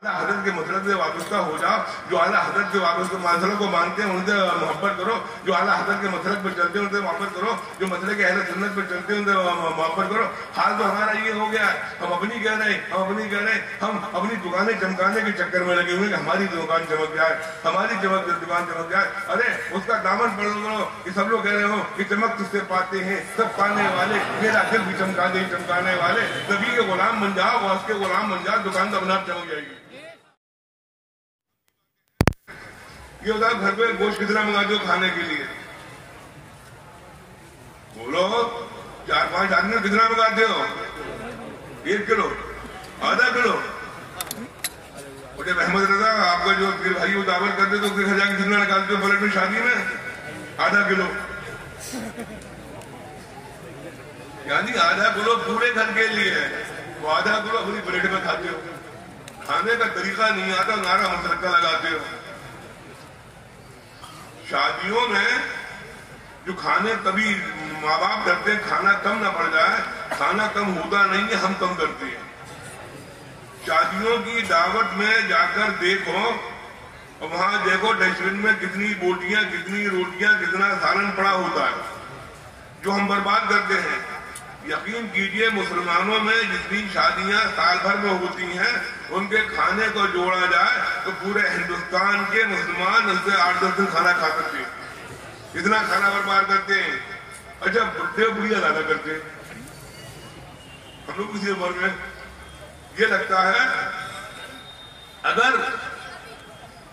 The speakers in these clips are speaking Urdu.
حضرت کے مطلب سے وابستہ ہو جاؤ، جو اعلیٰ حضرت کے وابستہ مسئلہ کو مانتے ہیں ان سے محبت کرو، جو اعلیٰ حضرت کے مسلک پہ چلتے ہیں ان سے محبت کرو، جو مسئلے کے اہل سنت پہ چلتے ہیں ان سے محبت کرو۔ حال تو ہمارا یہ ہو گیا ہے، ہم اپنی کہہ رہے ہیں، ہم اپنی دکانیں چمکانے کے چکر میں لگے ہوئے کہ ہماری دکان چمک جائے، ہماری دکان چمک جائے۔ ارے اس کا دامن پکڑ لو کہ سب لوگ کہہ رہے ہو کہ چمک تجھ سے پاتے ہیں سب پانے والے، میرا دل بھی چمکا دے چمکانے والے۔ نبی کے غلام بن جاؤ، غوث کے غلام بن جاؤ، دکان تو اپنے آپ چمک جائے گی۔ یہ ہوتا ہے گھر پہ گوشت کتنا منگاتے ہو کھانے کے لیے؟ بولو 4-5 آدمی کتنا منگاتے ہو؟ 1 کلو، آدھا کلو؟ محمد رضا آپ کا جو بھائی وہ دعوت کرتے تو گھر جا کے کتنا نکالتے ہو پلیٹ میں شادی میں؟ آدھا کلو، یعنی آدھا کلو پورے گھر کے لیے ہے، وہ آدھا کلو اپنی پلیٹ میں کھاتے ہو۔ کھانے کا طریقہ نہیں آتا، نعرہ مسلکہ لگاتے ہو۔ شادیوں میں جو کھانے کبھی ماں باپ کرتے ہیں کھانا کم نہ پڑ جائے، کھانا کم ہوتا نہیں ہے، ہم کم کرتے ہیں۔ شادیوں کی دعوت میں جا کر دیکھو اور وہاں دیکھو ڈسٹ بن میں کتنی بوٹیاں، کتنی روٹیاں، کتنا سالن پڑا ہوتا ہے جو ہم برباد کرتے ہیں۔ یقین کیجئے مسلمانوں میں جتنی شادیاں سال بھر میں ہوتی ہیں ان کے کھانے کو جوڑا جائے تو پورے ہندوستان کے مسلمان ان سے 8-10 دن کھانا کھا سکتے ہیں، اتنا کھانا برباد کرتے ہیں۔ اچھا بڈھے بڑھیا زیادہ کرتے ہیں۔ ہم لوگ کسی عمر میں یہ لگتا ہے اگر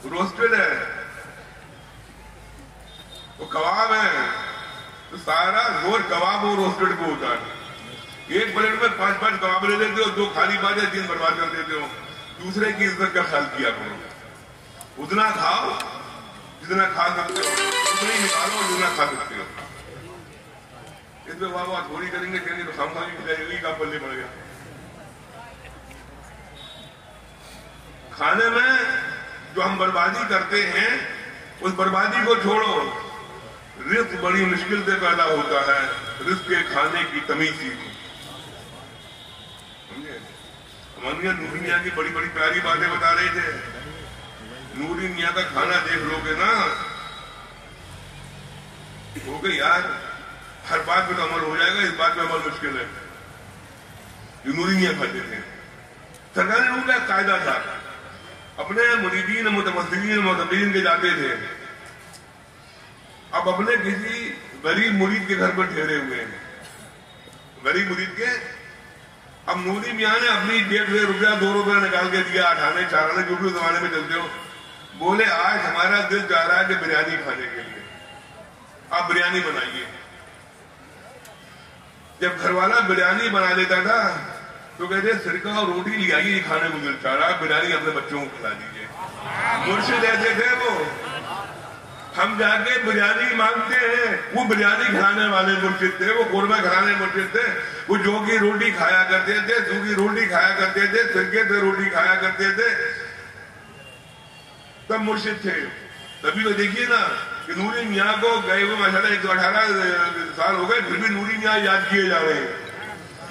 روسٹڈ ہے وہ کباب ہے تو سارا زور کباب اور روسٹڈ کو ہوتا ہے۔ ایک پلیٹ میں 5-5 کباب لے لیتے ہو، 2 کھالی باتیں 3 برباد کر دیتے ہو۔ دوسرے کی عزت کا خیال کیا کرو، اتنا کھاؤ جتنا کھا سکتے ہو، اتنا ہی نکالو جتنا کھا سکتے ہو۔ اس میں واہ تھوڑی کریں گے کہیں تو خامخواہی کا پلے پڑ گیا۔ کھانے میں جو ہم بربادی کرتے ہیں اس بربادی کو چھوڑو۔ رزق بڑی مشکل سے پیدا ہوتا ہے، رزق کے کھانے کی تمیز سیکھو۔ ہمارے نوری میاں کی بڑی بڑی پیاری باتیں بتا رہے تھے۔ نوری میاں کا کھانا دیکھ لو گے نا ہو گئے یار، ہر بات پہ تو عمل ہو جائے گا، اس بات پہ عمل مشکل ہے۔ جو نوری میاں کھاتے تھے، سرکار نے ان کا قاعدہ تھا، اپنے مریدین متمثلین معتبرین کے جاتے تھے، اب اپنے کسی غریب مرید کے گھر پر ٹھہرے ہوئے ہیں، غریب مرید کے، اب نوری میاں نے اپنی 1.5 روپیہ 2 روپیہ نکال کے دیا، 8 آنے 4 آنے جو بھی زمانے میں چلتے ہو، بولے آج ہمارا دل چاہ رہا ہے کہ بریانی کھانے کے لیے، آپ بریانی بنائیے۔ جب گھر والا بریانی بنا لیتا تھا تو کہتے سرکہ اور روٹی لے آئیے، کھانے کو دل چاہ رہا ہے، بریانی اپنے بچوں کو کھلا دیجیے۔ مرشد ایسے تھے وہ، ہم جا کے بریانی مانگتے ہیں، وہ بریانی کھلانے والے مرشد تھے، وہ قورمہ کھلانے مرشد تھے، وہ جو کی روٹی کھایا کرتے تھے، سو کی روٹی کھایا کرتے تھے، سرکے سے روٹی کھایا کرتے تھے، تب مرشد تھے۔ تبھی تو دیکھیے نا کہ نوری میاں کو گئے ہوئے ماشاءاللہ 118 سال ہو گئے، پھر بھی نوری میاں یاد کیے جا رہے ہیں۔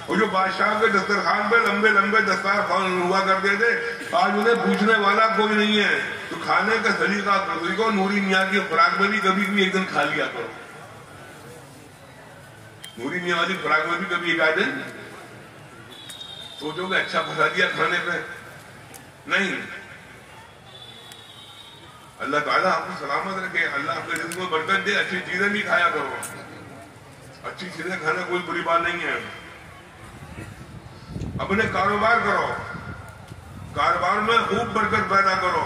اور جو بادشاہ کے دسترخوان پہ لمبے لمبے دسترخوان ہوا کرتے تھے، آج انہیں پوچھنے والا کوئی نہیں ہے، تو کھانے کا سلیقہ نوری میاں کی خوراک میں بھی کبھی بھی ایک دن کھا لیا کرو۔ نوری میاں والی خوراک میں بھی کبھی ایک آدھ دن سوچو کہ اچھا پھنسا دیا کھانے پہ، نہیں۔ اللہ تعالیٰ آپ کو سلامت رکھے، اللہ آپ کے رزق میں برکت دے، اچھی چیزیں بھی کھایا کرو، اچھی چیزیں کھانا کوئی بری بات نہیں ہے۔ اپنے کاروبار کرو، کاروبار میں خوب برکت پیدا کرو،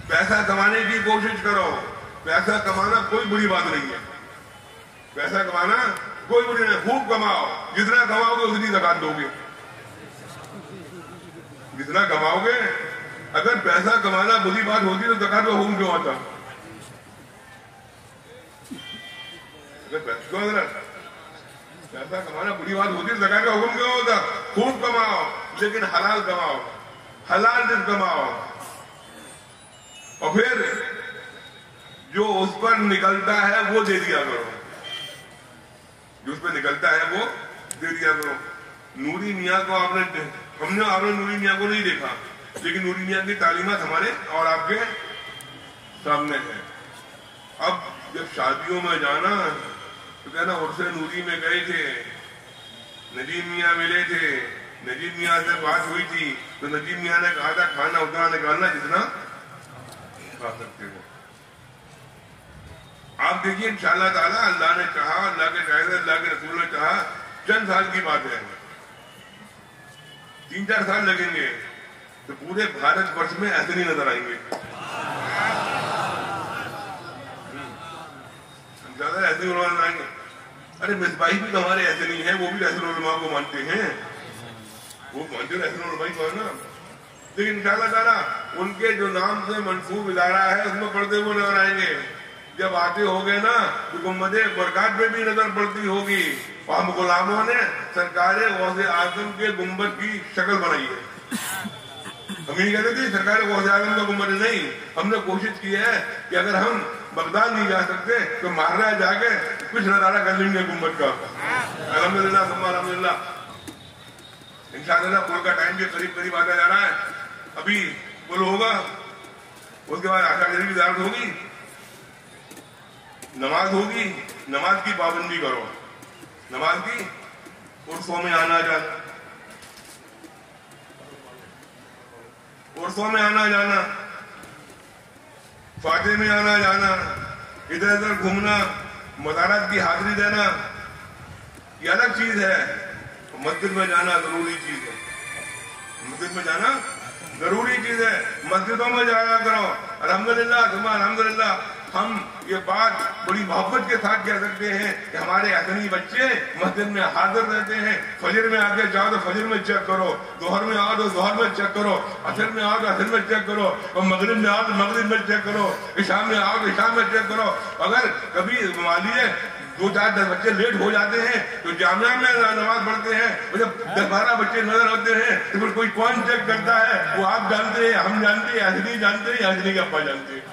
پیسہ کمانے کی کوشش کرو، پیسہ کمانا کوئی بری بات نہیں ہے، پیسہ کمانا کوئی بری نہیں، خوب کماؤ، جتنا کماؤ گے اتنی زکات دو گے، جتنا کماؤ گے۔ اگر پیسہ کمانا بری بات ہوتی تو زکات کا حکم کیوں آتا؟ پیسہ کمانا بری بات ہوتی تو زکات کا حکم کیوں ہوتا؟ خوب کماؤ لیکن حلال کماؤ، حلال رزق کماؤ، اور پھر جو اس پر نکلتا ہے وہ دے دیا کرو، جو اس پہ نکلتا ہے وہ دے دیا کرو۔ نوری میاں کو آپ نے نوری میاں کو نہیں دیکھا، لیکن نوری میاں کی تعلیمات ہمارے اور آپ کے سامنے ہے. اب جب شادیوں میں جانا تو کہنا عرس نوری میں گئے تھے, نجیب میاں ملے تھے, نجیب میاں سے بات ہوئی تھی تو نجیب میاں نے کہا تھا کھانا اتنا نکالنا جتنا کھا سکتے ہو. آپ دیکھیے انشاءاللہ تعالیٰ اللہ نے کہا, اللہ کے قائد اللہ کے رسول نے کہا, چند سال کی بات ہے, 3-4 سال لگیں گے تو پورے بھارت ورش میں ایسے نہیں نظر آئیں گے. زیادہ ایسے علماء آئیں گے. ارے مصباحی بھی تو ہمارے ایسے نہیں ہیں, وہ بھی رسول علماء کو مانتے ہیں, وہ مانتے رسول علماء کو ہے نا. لیکن انشاءاللہ تعالیٰ ان کے جو نام سے منسوب ادارہ ہے اس میں پڑھتے ہوئے نظر آئیں گے. جب آتے ہو گے نا تو گنبد برکات پہ بھی نظر پڑتی ہوگی. ہم غلاموں نے سرکار غوث اعظم کے گنبد کی شکل بنائی ہے. ہم یہ کہتے تھے سرکار غوث اعظم کا گنبد نہیں, ہم نے کوشش کی ہے کہ اگر ہم بغداد نہیں جا سکتے تو مارنا جا کے کچھ نظارہ کر لیں گے گنبد کا. الحمدللہ ثم الحمدللہ. انشاءاللہ پل کا ٹائم بھی قریب قریب آتا جا رہا ہے. ابھی پل ہوگا, اس کے بعد آشا شریف کی زیارت ہوگی, نماز ہوگی. نماز کی پابندی کرو, نماز کی عرصوں میں آنا جانا, عرصوں میں آنا جانا, فاتح میں آنا جانا, ادھر ادھر گھومنا, مزارات کی حاضری دینا, یہ الگ چیز ہے. مسجد میں جانا ضروری چیز ہے, مسجد میں جانا ضروری چیز ہے. مسجدوں میں جایا کرو. الحمدللہ ثم الحمدللہ. ہم یہ بات بڑی محبت کے ساتھ کہہ سکتے ہیں کہ ہمارے حسنی بچے مسجد میں حاضر رہتے ہیں. فجر میں آگے جاؤ تو فجر میں چیک کرو, ظہر میں آؤ تو ظہر میں چیک کرو, عصر میں آؤ تو عصر میں چیک کرو, اور مغرب میں آؤ تو مغرب میں چیک کرو, عشاء میں آؤ تو عشاء میں چیک کرو. اگر کبھی مان لیجیے 2-4-10 بچے لیٹ ہو جاتے ہیں تو جامعہ میں نماز پڑھتے ہیں, جب 10-12 بچے نظر آتے ہیں تو پھر کوئی کون چیک کرتا ہے؟ وہ آپ جانتے ہیں, ہم جانتے ہیں, حسنی جانتے ہیں, حسنی کے ابا جانتے ہیں.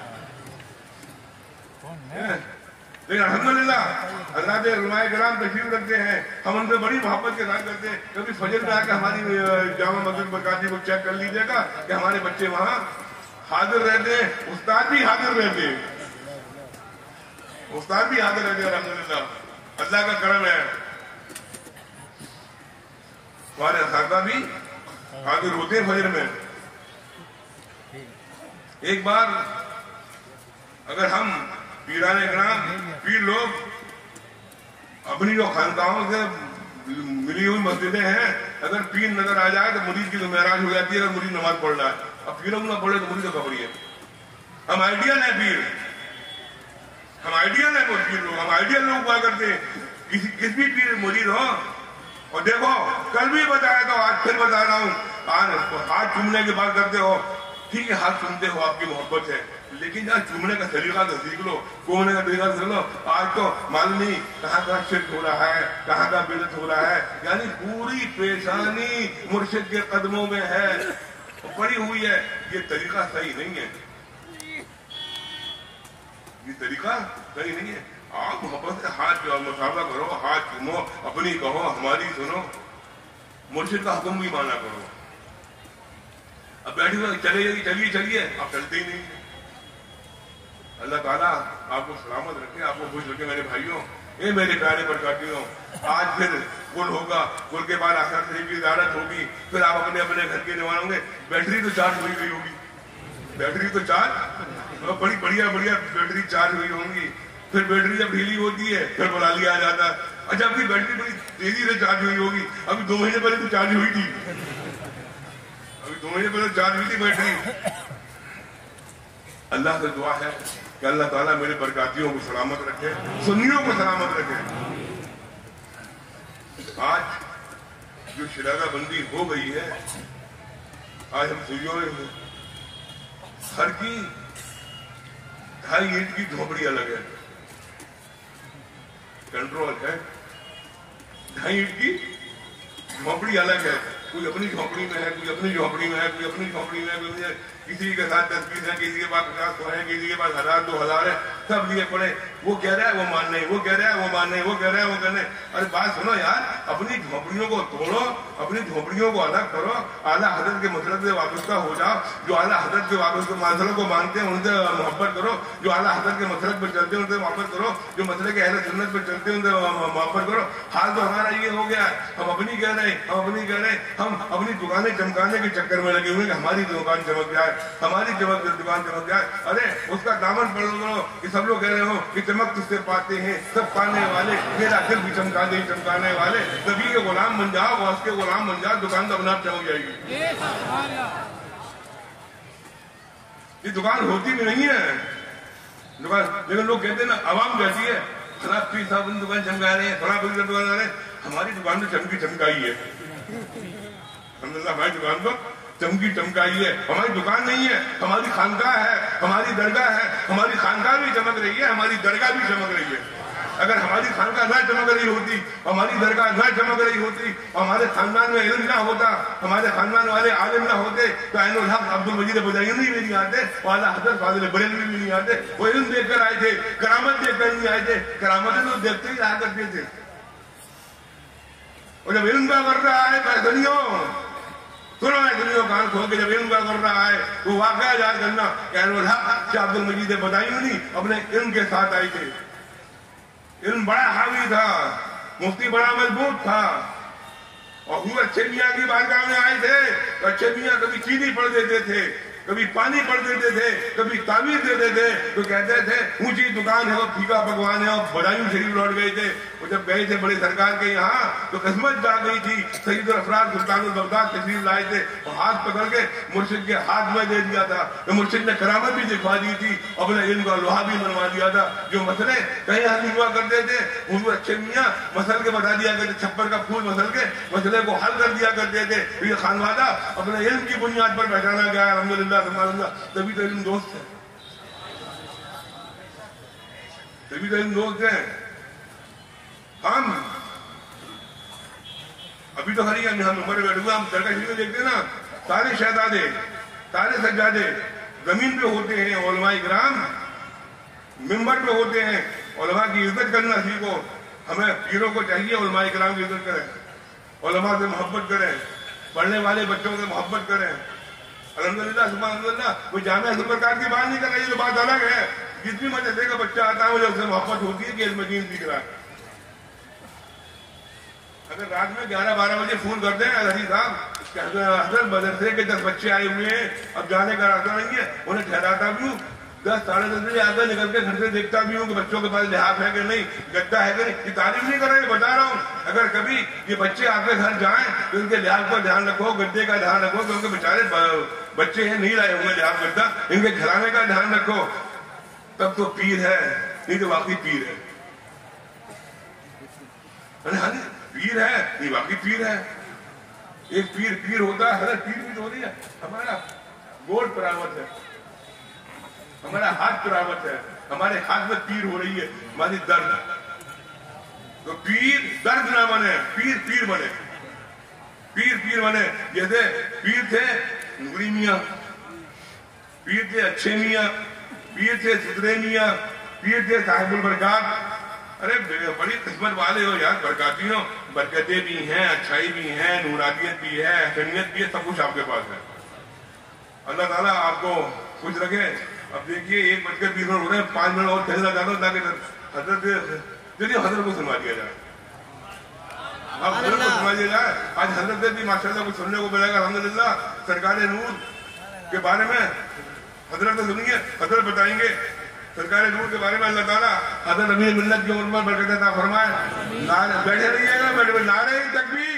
لیکن الحمدللہ اللہ کے علماء کرام تشریف رکھتے ہیں, ہم ان سے بڑی محبت کے ساتھ کرتے ہیں. کبھی فجر میں آ کے ہماری جامع مسجد برکاتی کو چیک کر لیجیے گا کہ ہمارے بچے وہاں حاضر رہتے ہیں, استاد بھی حاضر رہتے ہیں, استاد بھی حاضر رہتے ہیں. الحمدللہ اللہ کا کرم ہے. ہمارے اساتذہ بھی حاضر ہوتے ہیں فجر میں. ایک بار اگر ہم پیران اکرام پیر لوگ اپنی جو خانقاہوں سے ملی ہوئی مسجدیں ہیں, اگر پیر نظر آ جائے تو مرید کی تو معراج ہو جاتی ہے اگر مرید نماز پڑھ رہا ہے. اب پیروں نہ پڑھے تو مرید تو خبری ہے. ہم آئیڈیل ہیں پیر, ہم آئیڈیل ہیں پیر لوگ, ہم آئیڈیل لوگ ہوا کرتے ہیں. کس بھی پیر مرید ہو, اور دیکھو کل بھی بتایا تو آج پھر بتا رہا ہوں, آج ہاتھ چومنے کی بات کرتے ہو, ٹھیک ہے ہاتھ چومتے ہو, آپ کی محبت ہے, لیکن جہاں چومنے کا طریقہ تو سیکھ لو, کونے کا طریقہ سیکھ لو. آج تو معلوم نہیں کہاں کا شرک ہو رہا ہے, کہاں کا بدعت ہو رہا ہے. یعنی پوری پیشانی مرشد کے قدموں میں ہے, پڑی ہوئی ہے. یہ طریقہ صحیح نہیں ہے, یہ طریقہ صحیح نہیں ہے. آپ محبت سے ہاتھ مصافحہ کرو, ہاتھ چومو, اپنی کہو ہماری سنو, مرشد کا حکم بھی مانا کرو. اب بیٹھے ہوئے چلیے چلیے, آپ چلتے ہی نہیں. اللہ تعالیٰ آپ کو سلامت رکھے, آپ کو خوش رکھے میرے بھائیوں. اے میرے پیارے برکاتیوں, آج پھر پل ہوگا, پل کے بعد آخر شریف کی زیارت ہوگی, پھر آپ اپنے اپنے گھر کے روانہ ہوں گے. بیٹری تو چارج ہوئی گئی ہوگی, بیٹری تو چارج بڑی بڑھیا بیٹری چارج ہوئی ہوں گی. پھر بیٹری جب ڈھیلی ہوتی ہے پھر بلالی آ جاتا ہے. اچھا اپنی بیٹری بڑی تیزی سے چارج ہوئی ہوگی, ابھی 2 مہینے پہلے تو چارج ہوئی تھی, ابھی 2 مہینے پہلے چارج ہوئی تھی بیٹری. اللہ سے دعا ہے کہ اللہ تعالیٰ میرے برکاتیوں کو سلامت رکھے, سنیوں کو سلامت رکھے. آج جو شرارہ بندی ہو گئی ہے, آج ہم سوئیوں میں ہر کی 2.5 اینٹ کی جھوپڑی الگ ہے, کنٹرول ہے. 2.5 اینٹ کی جھوپڑی الگ ہے, کوئی اپنی جھوپڑی میں ہے, کوئی اپنی جھوپڑی میں ہے, کوئی اپنی جھوپڑی میں ہے. کسی کے ساتھ 10-20 ہیں، کسی کے پاس 50 ہیں، کسی کے پاس 1000-2000 ہے، سب لیے پڑے. وہ کہہ رہا ہے وہ مان نہیں، وہ کہہ رہا ہے وہ مان نہیں، وہ کہہ رہا ہے وہ کہنے. ارے بات سنو یار، اپنی جھونپڑیوں کو توڑو، اپنی جھونپڑیوں کو الگ کرو، اعلیٰ حضرت کے مسلک سے وابستہ ہو جاؤ. جو اعلیٰ حضرت کے مسلک کو مانتے ہیں ان سے محبت کرو، جو اعلیٰ حضرت کے مسلک پہ چلتے ہیں ان سے محبت کرو، جو مسلک اہل سنت پہ چلتے ہیں ان سے محبت کرو. حال تو ہمارا یہ ہو گیا ہے، ہم اپنی کہہ رہے ہیں، ہم اپنی دکانیں چمکانے کے چکر میں لگے ہوئے کہ ہماری دکان چمک جائے، ہماری دکان چمک جائے. ارے اس کا دامن پڑھ لو کہ سب لوگ کہہ رہے ہو کہ چمک تجھ سے پاتے ہیں سب پانے والے، میرا دل بھی چمکا دے چمکانے والے. نبی کے غلام بن جاؤ، غوث کے غلام بن جاؤ، دکان تو اپنے آپ چمک جائے گی. یہ دکان ہوتی بھی نہیں ہے دکان، لیکن لوگ کہتے ہیں نا، عوام کہتی ہے فلاں پیر صاحب ان دکان چمکا رہے ہیں، فلاں پیر دکان آ رہے ہیں. ہماری دکان تو چمکائی ہے، الحمدللہ ہماری دکان تو چمکائی ہے. ہماری دکان نہیں ہے، ہماری خانقاہ ہے، ہماری درگاہ ہے. ہماری خانقاہ بھی چمک رہی ہے، ہماری درگاہ بھی چمک رہی ہے. اگر ہماری خانقاہ نہ چمک رہی ہوتی، ہماری درگاہ نہ چمک رہی ہوتی، ہمارے خاندان میں علم نہ ہوتا، ہمارے خاندان والے عالم نہ ہوتے تو عین الحق عبد المجید بدایونی بھی نہیں آتے، والا حضرت فاضل بریلوی بھی نہیں آتے. وہ علم دیکھ کر آئے تھے، کرامت دیکھ کر نہیں آئے تھے. کرامتیں تو دیکھتے ہی رہا کرتے تھے. اور جب علم کا کر رہا ہے تو دنیا سنو ہے، دنیا کان کھول کے جب علم کا کر رہا ہے تو واقعہ یاد کرنا کہ عین الحق عبد المجید بدایونی اپنے علم کے ساتھ آئے تھے. علم بڑا حاوی تھا، مفتی بڑا مضبوط تھا، اور وہ اچھے میاں کی بارگاہ میں آئے تھے تو اچھے میاں کبھی چینی پڑھ دیتے تھے، کبھی پانی پڑھ دیتے تھے، کبھی تعمیر دیتے تھے تو کہتے تھے اونچی دکان ہے اور پھیکا پکوان ہے، اور بدایوں شریف لوٹ گئے تھے. وہ جب گئے تھے بڑے سرکار کے یہاں تو قسمت جا گئی تھی. سید الافراد سلطان البغداد تشریف لائے تھے اور ہاتھ پکڑ کے مرشد کے ہاتھ میں دے دیا تھا. تو مرشد نے کرامت بھی دکھا دی تھی، اپنے علم کا لوہا بھی بنوا دیا تھا. جو مسئلے کہیں حل نہیں ہوا کرتے تھے ان اچھے میاں مسل کے بتا دیا کرتے، چھپر کا پھول مسل کے مسئلے کو حل کر دیا کرتے تھے. یہ خانوادہ اپنے علم کی بنیاد پر پہچانا گیا، الحمدللہ سبحان اللہ. تبھی تو علم دوست ہے، تبھی تو علم دوست ہیں. ہم ابھی تو ہری ہم عمر بیٹھے ہوئے، ہم درگاہ شریف میں دیکھتے ہیں نا، سارے شہزادے سارے سجادے زمین پہ ہوتے ہیں، علماء کرام ممبر پہ ہوتے ہیں. علماء کی عزت کرنا سیکھو. ہمیں پیروں کو چاہیے علماء کرام کی عزت کریں، علماء سے محبت کریں، پڑھنے والے بچوں سے محبت کریں. الحمدللہ سبحان اللہ. کوئی جامعہ سرکار کی بات نہیں کر رہی، یہ تو بات الگ ہے. جس بھی مدرسے کا بچہ آتا ہے مجھے اس سے محبت ہوتی ہے کہ علم دین سیکھ رہا ہے. اگر رات میں 11-12 بجے فون کر دیں حضرت صاحب کہ حضرت مدرسے کے 10 بچے آئے ہوئے ہیں، اب جانے کا راستہ نہیں ہے، انہیں ٹھہراتا بھی ہوں، 10-10:30 بجے آتا نکل کے گھر سے دیکھتا بھی ہوں کہ بچوں کے پاس لحاظ ہے کہ نہیں، گدا ہے کہ نہیں. یہ تعلیم نہیں کر رہے، بتا رہا ہوں. اگر کبھی یہ بچے آپ کے گھر جائیں تو ان کے لحاظ کا دھیان رکھو، گدے کا دھیان رکھو، کیونکہ بیچارے بچے ہیں نہیں لائے ہوں گے لحاظ گدا، ان کے گھرانے کا دھیان رکھو. تب تو پیر ہے، نہیں تو واقعی پیر ہے. پیر ہے نہیں واقعی پیر ہے. ایک پیر ہوتا ہے، حضرت پیر بھی تو ہوتی ہے. ہمارا گوڈ پراوت ہے، ہمارا ہاتھ پراوت ہے، ہمارے ہاتھ میں پیر ہو رہی ہے، ہماری درد. تو پیر درد نہ بنے، پیر بنے، پیر بنے. جیسے پیر تھے نوری میاں، پیر تھے اچھے میاں، پیر تھے سترے میاں، پیر تھے صاحب البرکات. ارے بڑی قسمت والے ہو یار، برکاتی ہو، برکتیں بھی ہیں، اچھائی بھی ہیں، نورانیت بھی ہے، حسنیت بھی ہے، سب کچھ آپ کے پاس ہے. اللہ تعالیٰ آپ کو خوش رکھے. اب دیکھیے 1:20 ہو رہے ہیں، 5 منٹ اور ٹھہرنا چاہتا ہوں تاکہ حضرت کو سنوا دیا جائے. اب حضرت کو سنوا دیا جائے. آج حضرت سے بھی ماشاءاللہ کچھ سننے کو ملے گا. الحمدللہ سرکار نور کے بارے میں حضرت سے سنیے، حضرت بتائیں گے سرکار نور کے بارے میں. اللہ تعالیٰ حضرت امیر ملت کی عمر میں برکت عطا فرمائے. بیٹھے رہیے گا، بیٹھے نعرہ تکبیر.